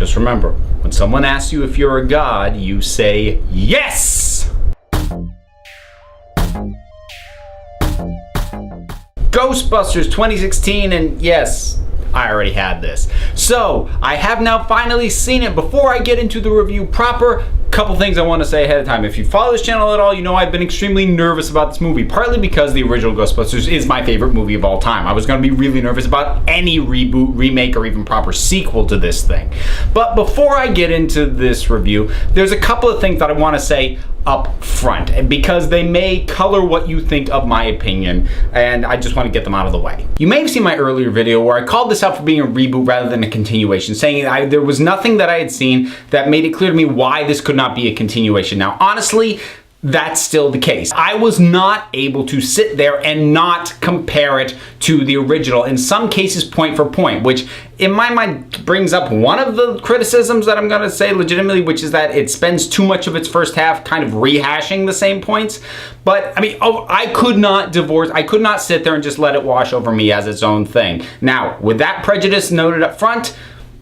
Just remember, when someone asks you if you're a god, you say yes! Ghostbusters 2016, and yes, I already had this. So, I have now finally seen it. Before I get into the review proper, couple things I want to say ahead of time. If you follow this channel at all, you know I've been extremely nervous about this movie, partly because the original Ghostbusters is my favorite movie of all time. I was going to be really nervous about any reboot, remake, or even proper sequel to this thing. But before I get into this review, there's a couple of things that I want to say up front, because they may color what you think of my opinion, and I just want to get them out of the way. You may have seen my earlier video where I called this out for being a reboot rather than a continuation, saying there was nothing that I had seen that made it clear to me why this could not be a continuation. Now, honestly, that's still the case. I was not able to sit there and not compare it to the original, in some cases point for point, which in my mind brings up one of the criticisms that I'm going to say legitimately, which is that it spends too much of its first half kind of rehashing the same points. But I mean, I could not sit there and just let it wash over me as its own thing. Now, with that prejudice noted up front,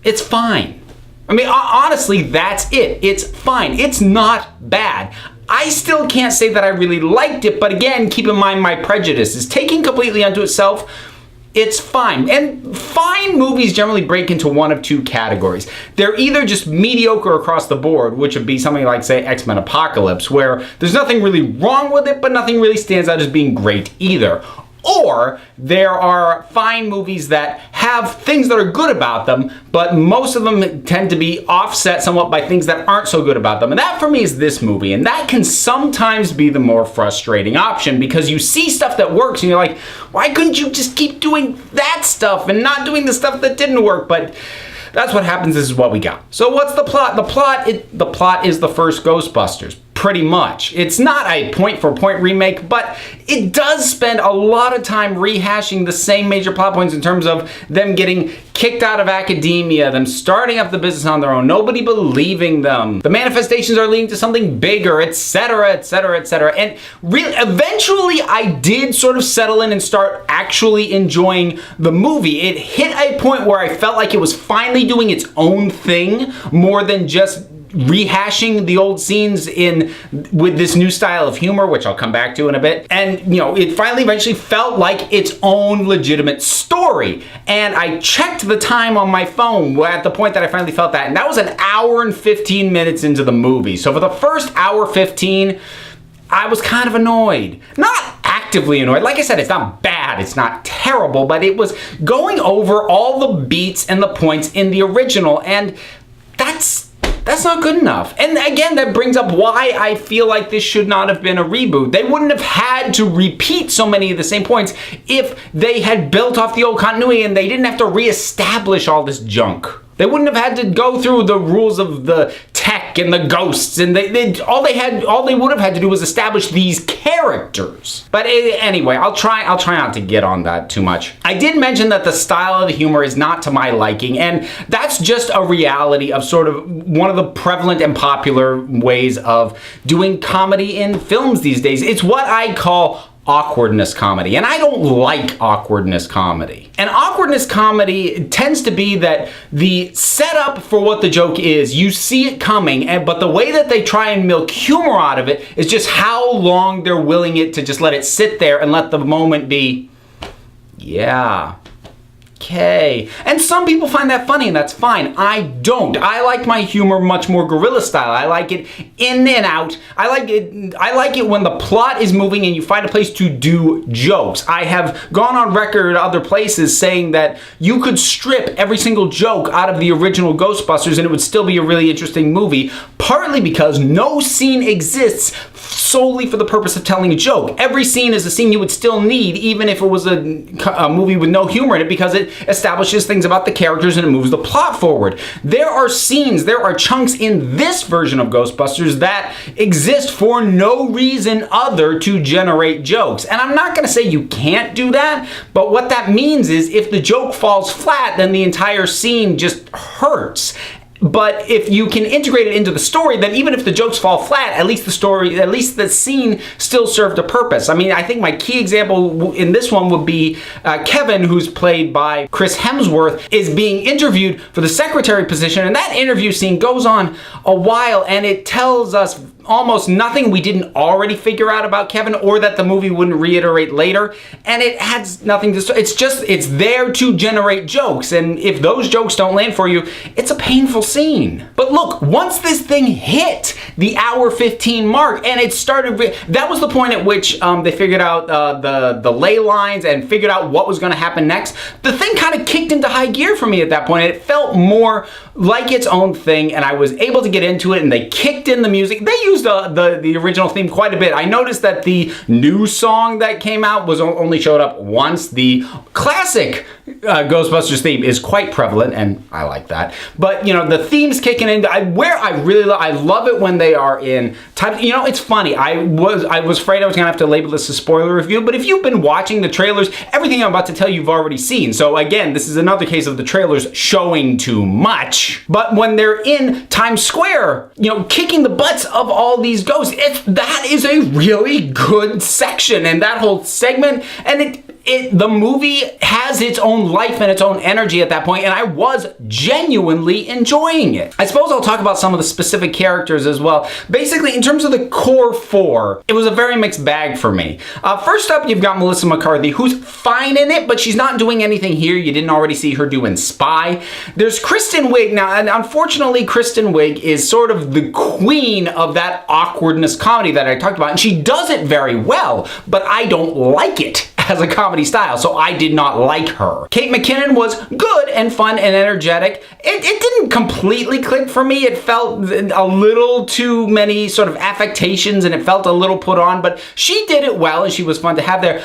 it's fine. I mean, honestly, that's it. It's fine. It's not bad. I still can't say that I really liked it, but again, keep in mind my prejudice is taking completely unto itself. It's fine. And fine movies generally break into one of two categories. They're either just mediocre across the board, which would be something like, say, X-Men Apocalypse, where there's nothing really wrong with it, but nothing really stands out as being great either. Or there are fine movies that have things that are good about them, but most of them tend to be offset somewhat by things that aren't so good about them. And that for me is this movie. And that can sometimes be the more frustrating option, because you see stuff that works and you're like, why couldn't you just keep doing that stuff and not doing the stuff that didn't work? But that's what happens. This is what we got. So what's the plot? The plot is the first Ghostbusters. Pretty much. It's not a point-for-point remake, but it does spend a lot of time rehashing the same major plot points in terms of them getting kicked out of academia, them starting up the business on their own, nobody believing them, the manifestations are leading to something bigger, etc., etc., etc. And really, eventually I did sort of settle in and start actually enjoying the movie. It hit a point where I felt like it was finally doing its own thing more than just rehashing the old scenes with this new style of humor, which I'll come back to in a bit. And, you know, it finally eventually felt like its own legitimate story. And I checked the time on my phone at the point that I finally felt that, and that was an hour and 15 minutes into the movie. So for the first hour 15, I was kind of annoyed. Not actively annoyed. Like I said, it's not bad, it's not terrible, but it was going over all the beats and the points in the original, and that's not good enough. And again, that brings up why I feel like this should not have been a reboot. They wouldn't have had to repeat so many of the same points if they had built off the old continuity and they didn't have to reestablish all this junk. They wouldn't have had to go through the rules of the tech and the ghosts, and all they would have had to do was establish these characters. But anyway, I'll try not to get on that too much. I did mention that the style of the humor is not to my liking, and that's just a reality of sort of one of the prevalent and popular ways of doing comedy in films these days. It's what I call awkwardness comedy, and I don't like awkwardness comedy. And awkwardness comedy tends to be that the setup for what the joke is, you see it coming, but the way that they try and milk humor out of it is just how long they're willing it to just let it sit there and let the moment be, yeah, okay. And some people find that funny, and that's fine. I don't. I like my humor much more guerrilla style. I like it in and out. I like it when the plot is moving and you find a place to do jokes. I have gone on record other places saying that you could strip every single joke out of the original Ghostbusters and it would still be a really interesting movie, partly because no scene exists solely for the purpose of telling a joke. Every scene is a scene you would still need, even if it was a movie with no humor in it, because it establishes things about the characters and it moves the plot forward. There are scenes, there are chunks in this version of Ghostbusters that exist for no reason other to generate jokes. And I'm not gonna say you can't do that, but what that means is if the joke falls flat, then the entire scene just hurts. But if you can integrate it into the story, then even if the jokes fall flat, at least the scene still served a purpose. I mean, I think my key example in this one would be Kevin, who's played by Chris Hemsworth, is being interviewed for the secretary position, and that interview scene goes on a while, and it tells us almost nothing we didn't already figure out about Kevin, or that the movie wouldn't reiterate later, and it adds nothing to it's there to generate jokes, and if those jokes don't land for you, it's a painful scene. But look, once this thing hit the hour 15 mark, and it started, that was the point at which they figured out the ley lines and figured out what was going to happen next. The thing kind of kicked into high gear for me at that point, and it felt more like its own thing, and I was able to get into it, and they kicked in the music. They used the original theme quite a bit. I noticed that the new song that came out was only showed up once. The classic Ghostbusters theme is quite prevalent, and I like that. But you know, the themes kicking in. I love it when they are in time. You know, it's funny. I was afraid I was gonna have to label this a spoiler review, but if you've been watching the trailers, everything I'm about to tell you've already seen. So again, this is another case of the trailers showing too much. But when they're in Times Square, you know, kicking the butts of all these ghosts, that is a really good section, and that whole segment, and the movie has its own life and its own energy at that point, and I was genuinely enjoying it. I suppose I'll talk about some of the specific characters as well. Basically, in terms of the core four, it was a very mixed bag for me. First up, you've got Melissa McCarthy, who's fine in it, but she's not doing anything here you didn't already see her do in Spy. There's Kristen Wiig. Now, and unfortunately, Kristen Wiig is sort of the queen of that awkwardness comedy that I talked about, and she does it very well, but I don't like it as a comedy style, so I did not like her. Kate McKinnon was good and fun and energetic. It didn't completely click for me. It felt a little too many sort of affectations, and it felt a little put on, but she did it well, and she was fun to have there.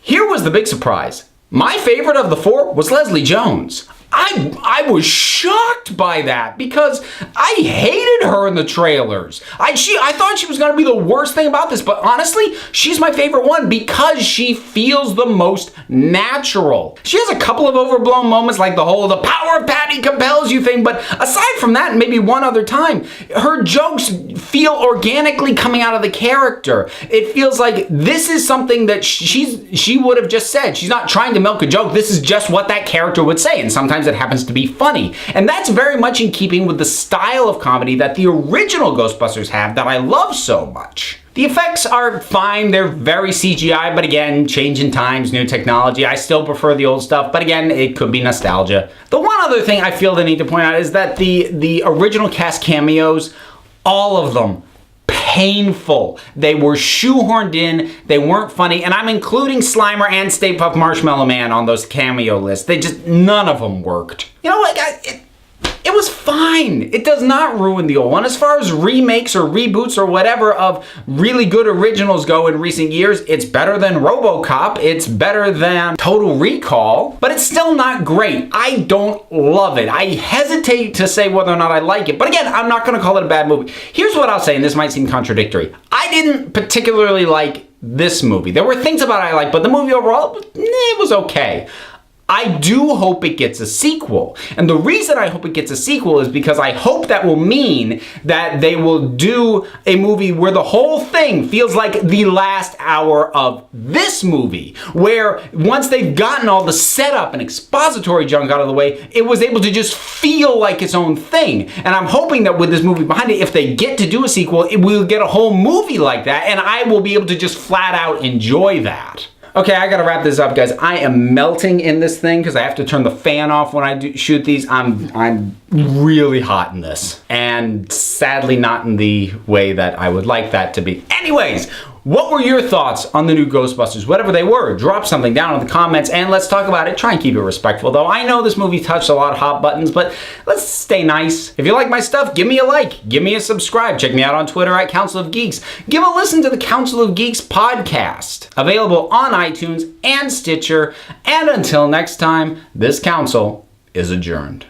Here was the big surprise. My favorite of the four was Leslie Jones. I was shocked by that because I hated her in the trailers. I thought she was going to be the worst thing about this, but honestly, she's my favorite one because she feels the most natural. She has a couple of overblown moments, like the whole "the power of Patty compels you" thing, but aside from that, maybe one other time, her jokes feel organically coming out of the character. It feels like this is something that she would have just said. She's not trying to milk a joke. This is just what that character would say, and sometimes it happens to be funny. And that's very much in keeping with the style of comedy that the original Ghostbusters have that I love so much. The effects are fine, they're very CGI, but again, change in times, new technology. I still prefer the old stuff, but again, it could be nostalgia. The one other thing I feel the need to point out is that the original cast cameos, all of them, painful. They were shoehorned in, they weren't funny, and I'm including Slimer and Stay Puft Marshmallow Man on those cameo lists. None of them worked. You know what, it was fine. It does not ruin the old one. As far as remakes or reboots or whatever of really good originals go in recent years, it's better than RoboCop, it's better than Total Recall, but it's still not great. I don't love it. I hesitate to say whether or not I like it, but again, I'm not gonna call it a bad movie. Here's what I'll say, and this might seem contradictory. I didn't particularly like this movie. There were things about it I liked, but the movie overall, it was okay. I do hope it gets a sequel. And the reason I hope it gets a sequel is because I hope that will mean that they will do a movie where the whole thing feels like the last hour of this movie, where once they've gotten all the setup and expository junk out of the way, it was able to just feel like its own thing. And I'm hoping that with this movie behind it, if they get to do a sequel, we'll get a whole movie like that, and I will be able to just flat out enjoy that. Okay, I gotta wrap this up, guys. I am melting in this thing because I have to turn the fan off when I shoot these. I'm really hot in this, and sadly not in the way that I would like that to be. Anyways, what were your thoughts on the new Ghostbusters? Whatever they were, drop something down in the comments and let's talk about it. Try and keep it respectful, though. I know this movie touched a lot of hot buttons, but let's stay nice. If you like my stuff, give me a like, give me a subscribe. Check me out on Twitter at Council of Geeks. Give a listen to the Council of Geeks podcast, available on iTunes and Stitcher. And until next time, this council is adjourned.